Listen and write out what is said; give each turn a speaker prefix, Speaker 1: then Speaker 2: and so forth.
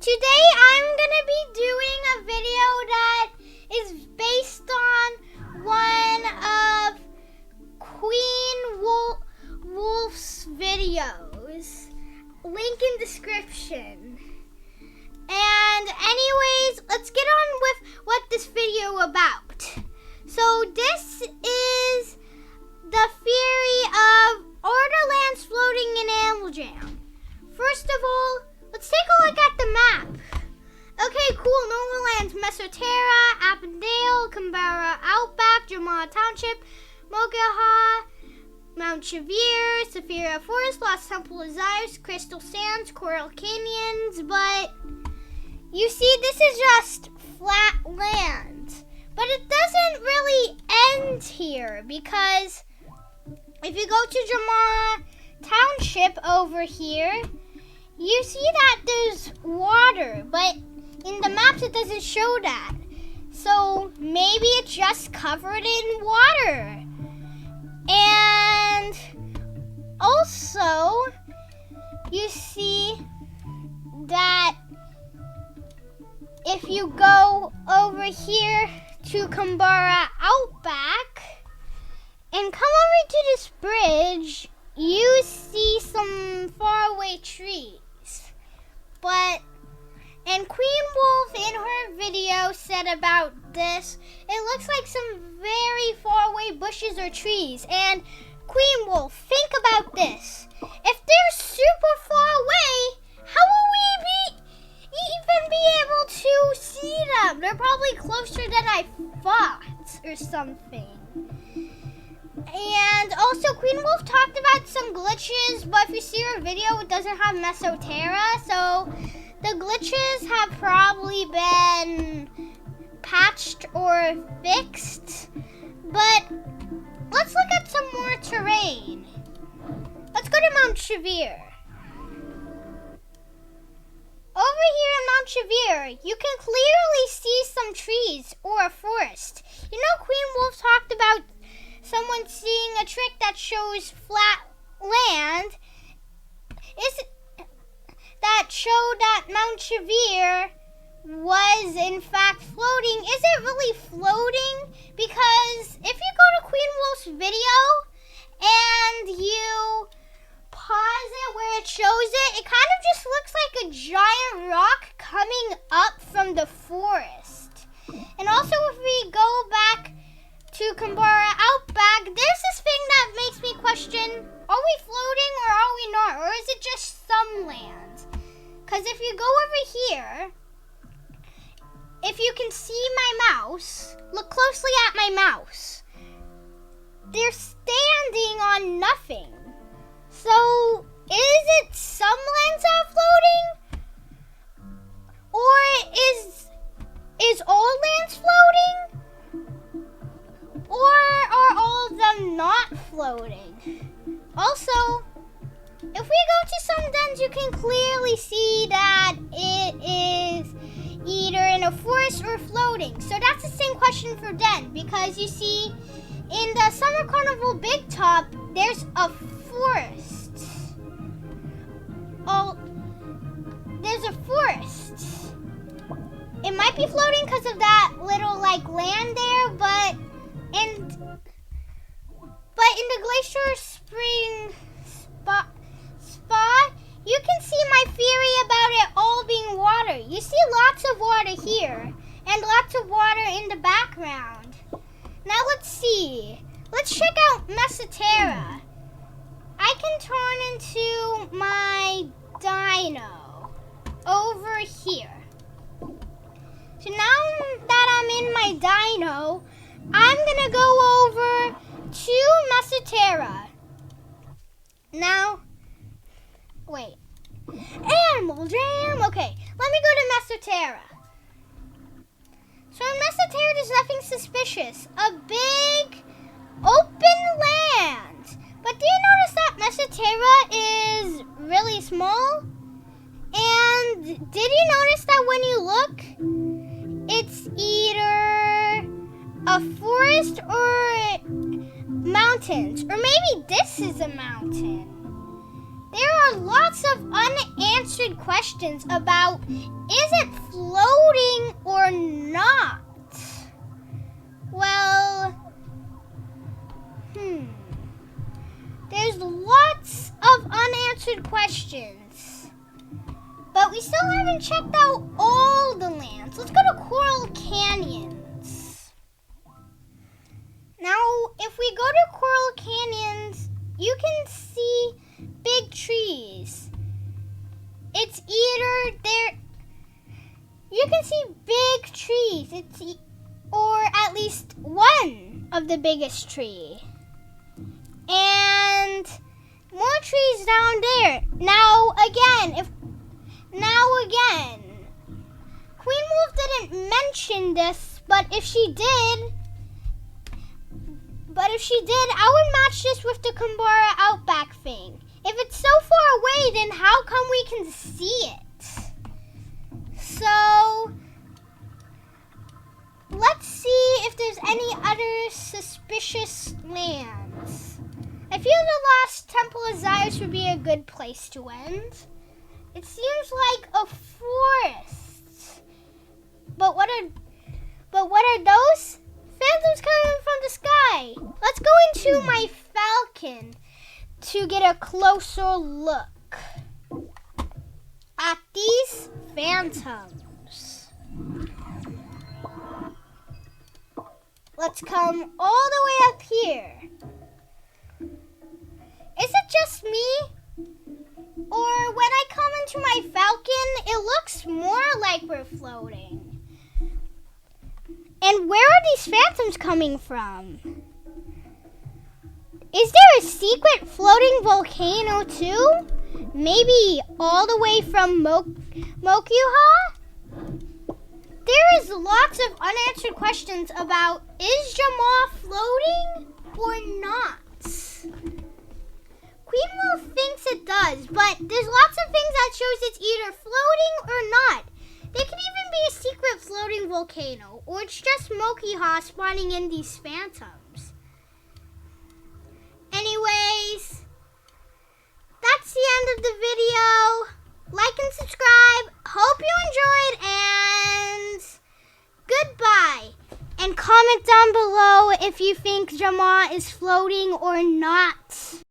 Speaker 1: Today I'm gonna be doing a video that is based on one of Queen Wolf's videos. Link in description. And anyways, let's get on with what this video about. So this is the theory of Orderlands floating in Animal Jam. First of all, let's take a look at the map. Okay, cool. Normal Lands, Mesoterra, Appendale, Canberra, Outback, Jamma Township, Mogaha, Mount Chevere, Saphira Forest, Lost Temple of Osiris, Crystal Sands, Coral Canyons, but you see, this is just flat land. But it doesn't really end here because if you go to Jamma Township over here, you see that there's water, but in the maps it doesn't show that. So maybe it's just covered in water. And also, you see that if you go over here to Canberra Outback and come over to this bridge, you see some faraway trees. And Queen Wolf in her video said about this, it looks like some very faraway bushes or trees. And Queen Wolf, think about this. If they're super far away, how will we even be able to see them? They're probably closer than I thought or something. And also, Queen Wolf talked about some glitches, but if you see her video, it doesn't have Mesoterra, so the glitches have probably been patched or fixed. But let's look at some more terrain. Let's go to Mount Chevere. Over here in Mount Chevere, you can clearly see some trees or a forest. You know, Queen Wolf talked about someone seeing a trick that shows flat land. Is it that showed that Mount Chevere was in fact floating? Is it really floating? Because if you go to Queen Wolf's video and you pause it where it shows it, it kind of just looks like a giant rock coming up from the forest. And also, if we go back to Canberra Outback, there's this thing that makes me question, are we floating or are we not? Or is it just some land? Because if you go over here, if you can see my mouse, look closely at my mouse. They're standing on nothing. So, is it some lands that are floating? Or is all lands floating? Or are all of them not floating? Also, if we go to some dens, you can clearly see that it is either in a forest or floating. So that's the same question for den, because you see, in the Summer Carnival Big Top, there's a forest. Oh, there's a forest. It might be floating because of that little land there, but in the Glacier Spring spot, you can see my theory about it all being water. You see lots of water here and lots of water in the background. Now let's see. Let's check out Mesoterra. I can turn into my dino over here. So now that I'm in my dino, I'm going to go over to Mesoterra. Now, wait. Animal Jam. Okay, let me go to Mesoterra. So in Mesoterra, there's nothing suspicious. A big open land. But do you notice that Mesoterra is really small? And did you notice that when you look, it's either a forest or mountains? Or maybe this is a mountain. There are lots of unanswered questions about is it floating or not? Well, there's lots of unanswered questions. But we still haven't checked out all the lands. Let's go to Coral Canyons. Now, if we go to Coral Canyons, you can see big trees. It's either there. You can see big trees. Or at least one of the biggest tree. And more trees down there. Now again, Queen Wolf didn't mention this, but if she did, I would match this with the Kumbara Outback thing. If it's so far away, then how come we can see it? So, let's see if there's any other suspicious lands. I feel the Lost Temple of Osiris would be a good place to end. It seems like a forest. But what are those? Phantoms coming from the sky. Let's go into my falcon to get a closer look at these phantoms. Let's come all the way up here. Is it just me? Or when I come into my falcon, it looks more like we're floating. And where are these phantoms coming from? Is there a secret floating volcano too? Maybe all the way from Mokuha? There is lots of unanswered questions about is Jamma floating or not? Queen Wolf thinks it does, but there's lots of things that shows it's either floating or not. There could even be a secret floating volcano, or it's just Mokuha spawning in these phantoms. Anyways, that's the end of the video. Like and subscribe. Hope you enjoyed, and goodbye. And comment down below if you think Jamma is floating or not.